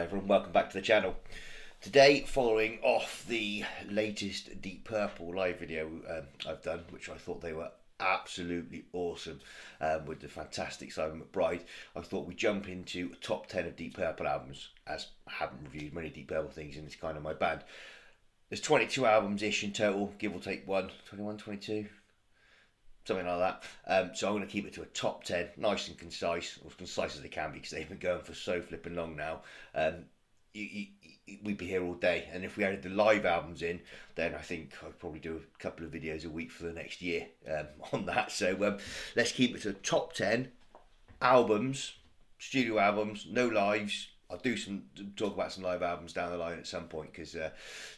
everyone, welcome back to the channel. Today, following off the latest Deep Purple live video I've done, which I thought they were absolutely awesome, with the fantastic Simon McBride, I thought we'd jump into a top 10 of Deep Purple albums, as I haven't reviewed many Deep Purple things and it's kind of my band. There's 22 albums-ish in total, give or take 21, 22, something like that. So I'm going to keep it to a top 10, nice and concise, or as concise as they can be, because they've been going for so flipping long now. We'd be here all day, and if we added the live albums in, then I think I'd probably do a couple of videos a week for the next year on that. So let's keep it to the top 10 albums, studio albums, no lives. I'll talk about some live albums down the line at some point, because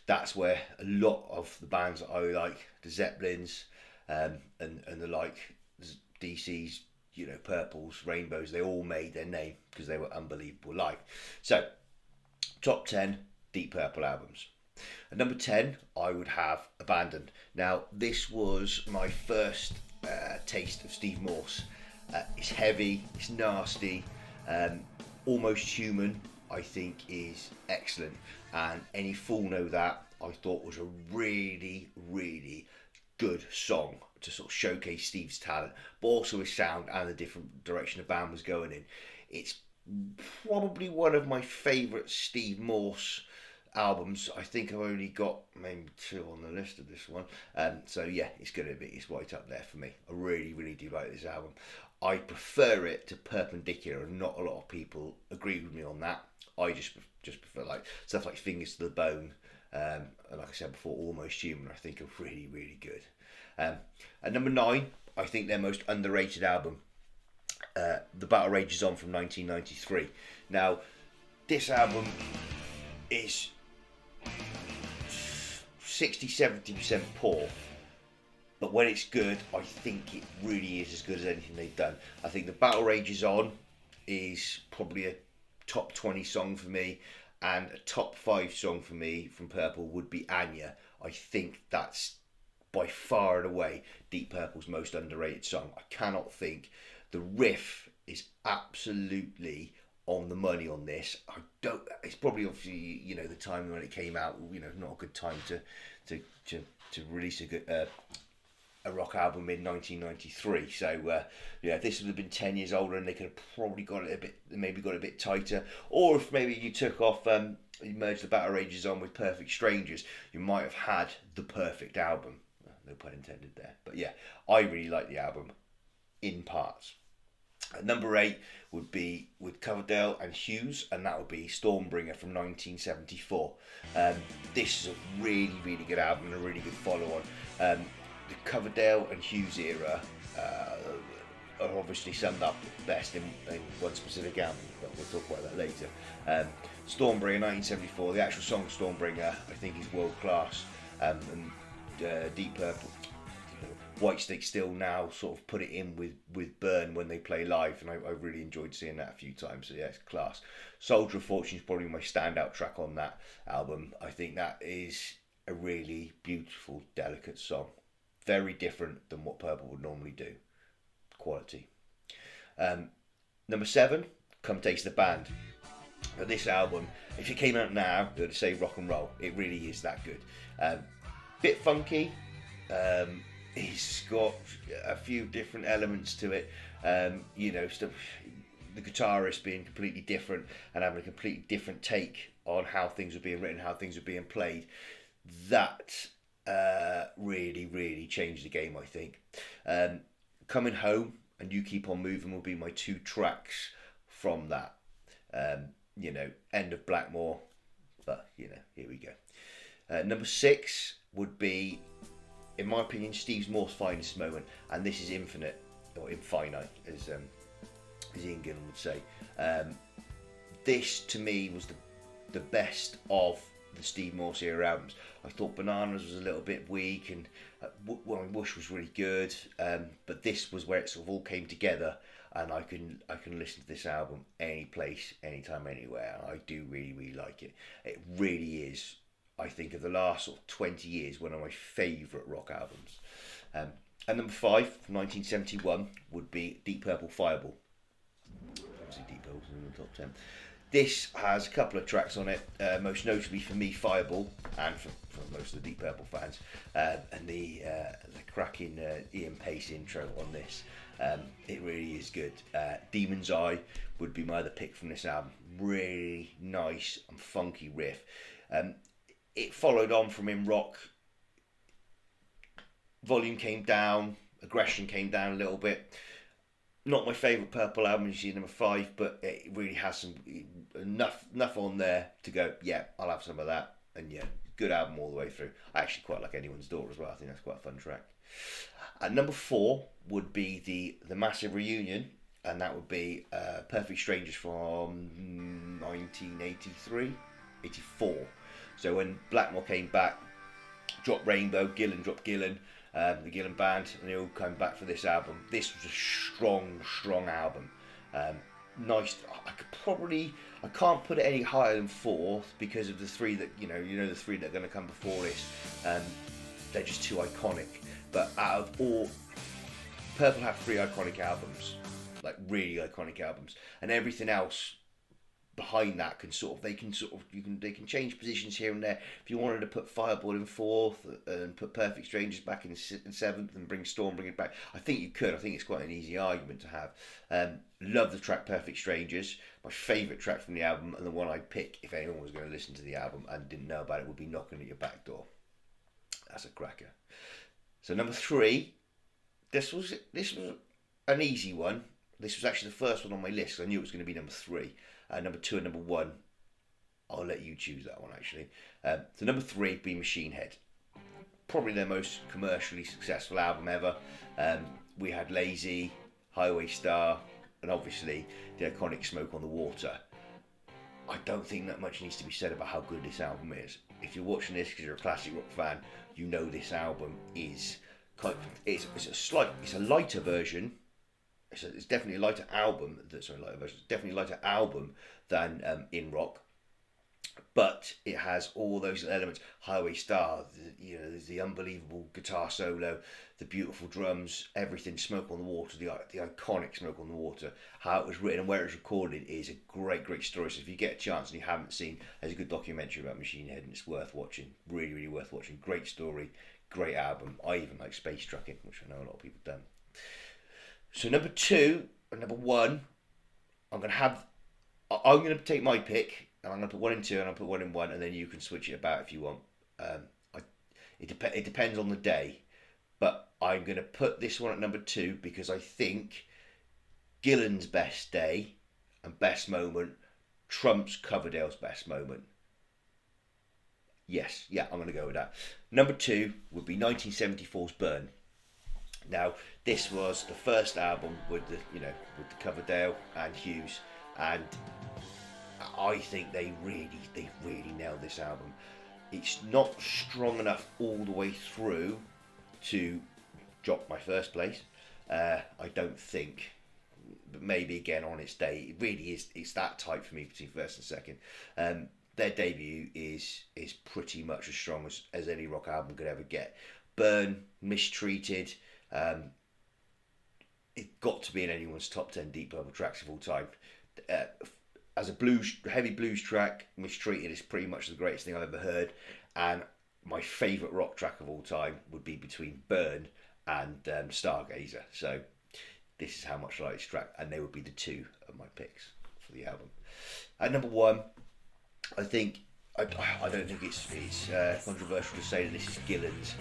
that's where a lot of the bands that I like, the Zeppelins, and the like, DC's, Purples, Rainbows, they all made their name because they were unbelievable live. So, top 10 Deep Purple albums. At number 10, I would have Abandoned. Now, this was my first taste of Steve Morse. It's heavy, it's nasty, Almost Human, I think, is excellent. And Any Fool Know That, I thought was a really, really good song to sort of showcase Steve's talent, but also his sound and the different direction the band was going in. It's probably one of my favourite Steve Morse albums. I think I've only got maybe two on the list of this one. So yeah, it's right up there for me. I really, really do like this album. I prefer it to Perpendicular, and not a lot of people agree with me on that. I just prefer like stuff like Fingers to the Bone, and like I said before, Almost Human, I think are really, really good. At number 9, I think their most underrated album, The Battle Rages On from 1993. Now, this album is 60-70% poor, but when it's good, I think it really is as good as anything they've done. I think The Battle Rages On is probably a top 20 song for me, and a top 5 song for me from Purple would be Anya. I think that's by far and away Deep Purple's most underrated song. I cannot think. The riff is absolutely on the money on this. It's probably obviously the timing when it came out. Not a good time to release a rock album in 1993. So this would have been 10 years older, and they could have probably got it a bit tighter. Or if maybe you took off, you merged The Battle Rages On with Perfect Strangers, you might have had the perfect album. No pun intended there. But yeah, I really like the album in parts. Number 8 would be with Coverdale and Hughes, and that would be Stormbringer from 1974. This is a really, really good album and a really good follow-on. The Coverdale and Hughes era are obviously summed up best in one specific album, but we'll talk about that later. Stormbringer 1974, the actual song Stormbringer, I think is world class, and Deep Purple, Whitesnake still now sort of put it in with Burn when they play live, and I really enjoyed seeing that a few times. So yeah, it's class. Soldier of Fortune is probably my standout track on that album. I think that is a really beautiful, delicate song. Very different than what Purple would normally do. Quality. Number 7, Come Taste the Band. Now this album, if it came out now, it would say rock and roll. It really is that good. Bit funky. It's got a few different elements to it. Stuff, the guitarist being completely different and having a completely different take on how things were being written, how things were being played. That really, really changed the game, I think. Coming Home and You Keep On Moving will be my 2 tracks from that. End of Blackmore, but here we go. Number 6 would be, in my opinion, Steve Morse's finest moment, and this is Infinite, or Infinite, as Ian Gillan would say. This to me was the best of the Steve Morse era albums. I thought Bananas was a little bit weak, and Whoosh was really good, but this was where it sort of all came together, and I can listen to this album any place, anytime, anywhere. I do really, really like it. It really is, I think, of the last sort of 20 years, one of my favourite rock albums. And number 5, 1971, would be Deep Purple Fireball. Obviously Deep Purple's in the top 10. This has a couple of tracks on it, most notably for me, Fireball, and for most of the Deep Purple fans, and the cracking Ian Pace intro on this. It really is good. Demon's Eye would be my other pick from this album. Really nice and funky riff. It followed on from In Rock. Volume came down, aggression came down a little bit. Not my favourite Purple album, you see number 5, but it really has some enough on there to go, yeah, I'll have some of that. And yeah, good album all the way through. I actually quite like Anyone's Daughter as well. I think that's quite a fun track. At number 4 would be the Massive Reunion, and that would be Perfect Strangers from 1983, 84. So when Blackmore came back, dropped Rainbow, Gillan dropped Gillan, the Gillan Band, and they all came back for this album. This was a strong album. Nice. I can't put it any higher than 4th because of the three that the three that are going to come before this. They're just too iconic. But out of all, Purple have 3 iconic albums, like really iconic albums, and everything else behind that they can change positions here and there. If you wanted to put Fireball in 4th and put Perfect Strangers back in 7th and bring it back, I think you could. I think it's quite an easy argument to have. Love the track Perfect Strangers. My favourite track from the album, and the one I'd pick if anyone was going to listen to the album and didn't know about it, would be Knocking at Your Back Door. That's a cracker. So number 3, this was an easy one. This was actually the first one on my list, because I knew it was going to be number 3. Number 2 and number 1, I'll let you choose that one actually. So number 3 be Machine Head. Probably their most commercially successful album ever. We had Lazy, Highway Star, and obviously the iconic Smoke on the Water. I don't think that much needs to be said about how good this album is. If you're watching this because you're a classic rock fan, you know this album is it's a lighter version. It's definitely a lighter album. It's definitely a lighter album than In Rock, but it has all those elements. Highway Star, there's the unbelievable guitar solo, the beautiful drums, everything. Smoke on the Water, the iconic Smoke on the Water. How it was written and where it was recorded is a great story. So if you get a chance and you haven't seen, there's a good documentary about Machine Head, and it's worth watching. Really worth watching. Great story, great album. I even like Space Trucking, which I know a lot of people don't. So number 2 and number 1, I'm going to take my pick, and I'm going to put 1 in 2 and I'll put 1 in 1, and then you can switch it about if you want. It depends on the day, but I'm going to put this one at number 2 because I think Gillan's best day and best moment trumps Coverdale's best moment. Yes, yeah, I'm going to go with that. Number 2 would be 1974's Burn. Now, this was the first album with the Coverdale and Hughes, and I think they really nailed this album. It's not strong enough all the way through to drop my first place. I don't think, but maybe again on its day. It really is. It's that tight for me between first and second. Their debut is pretty much as strong as any rock album could ever get. Burn, Mistreated. It got to be in anyone's top 10 Deep Purple tracks of all time. As a heavy blues track, Mistreated is pretty much the greatest thing I've ever heard. And my favourite rock track of all time would be between Burn and Stargazer. So this is how much I like this track, and they would be the 2 of my picks for the album. At number 1, I think I don't think it's controversial to say that this is Gillan's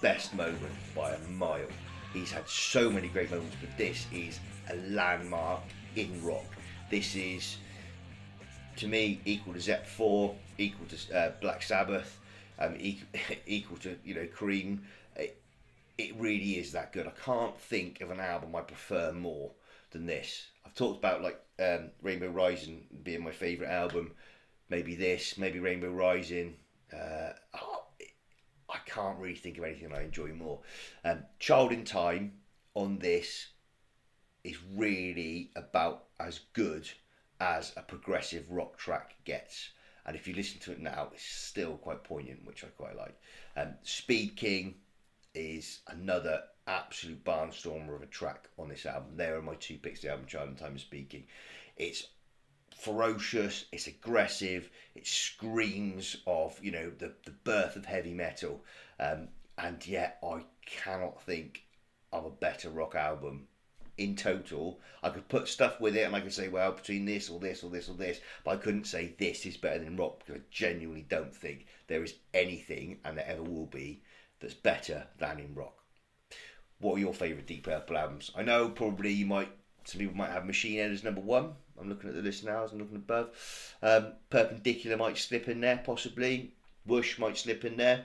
best moment by a mile. He's had so many great moments, but this is a landmark in rock. This is, to me, equal to Zepp 4, equal to Black Sabbath, equal to Cream. It really is that good. I can't think of an album I prefer more than this. I've talked about Rainbow Rising being my favourite album. Maybe this, maybe Rainbow Rising. I can't really think of anything I enjoy more. Child in Time on this is really about as good as a progressive rock track gets. And if you listen to it now, it's still quite poignant, which I quite like. Speed King is another absolute barnstormer of a track on this album. There are my 2 picks, the album Child in Time and Speed King. It's ferocious, it's aggressive, it screams of, you know, the birth of heavy metal. And yet I cannot think of a better rock album in total. I could put stuff with it and I could say, well, between this or this or this or this, but I couldn't say this is better than rock, because I genuinely don't think there is anything, and there ever will be, that's better than in rock. What are your favourite Deep Purple albums? I know probably some people might have Machine Head as number one. I'm looking at the list now as I'm looking above. Perpendicular might slip in there, possibly. Whoosh might slip in there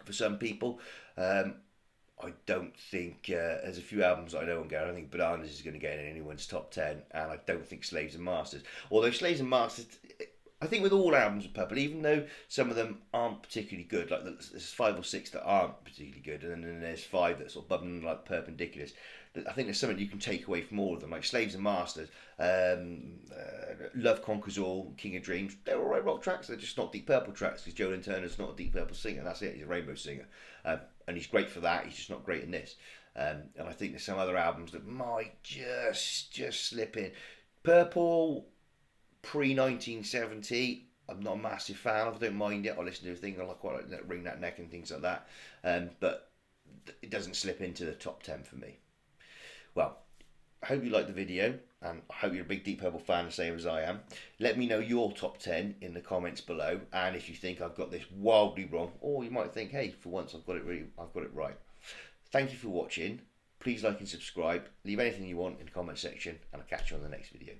for some people. I don't think there's a few albums that I know won't get. I don't think Bananas is going to get in anyone's top 10, and I don't think Slaves and Masters. Although Slaves and Masters, I think with all albums of Purple, even though some of them aren't particularly good, like there's 5 or 6 that aren't particularly good, and then there's 5 that sort of bubbling like Perpendiculars. I think there's something you can take away from all of them, like Slaves and Masters, Love Conquers All, King of Dreams. They're all right rock tracks. They're just not Deep Purple tracks, because Joe Lynn Turner's not a Deep Purple singer. That's it. He's a Rainbow singer, and he's great for that. He's just not great in this. And I think there's some other albums that might just slip in. Purple pre 1970. I'm not a massive fan of. I don't mind it. I listen to things. I quite like Wring That Neck and things like that. But it doesn't slip into the top 10 for me. Well, I hope you liked the video, and I hope you're a big Deep Purple fan, the same as I am. Let me know your top 10 in the comments below, and if you think I've got this wildly wrong, or you might think, hey, for once I've got it right. Thank you for watching. Please like and subscribe. Leave anything you want in the comment section, and I'll catch you on the next video.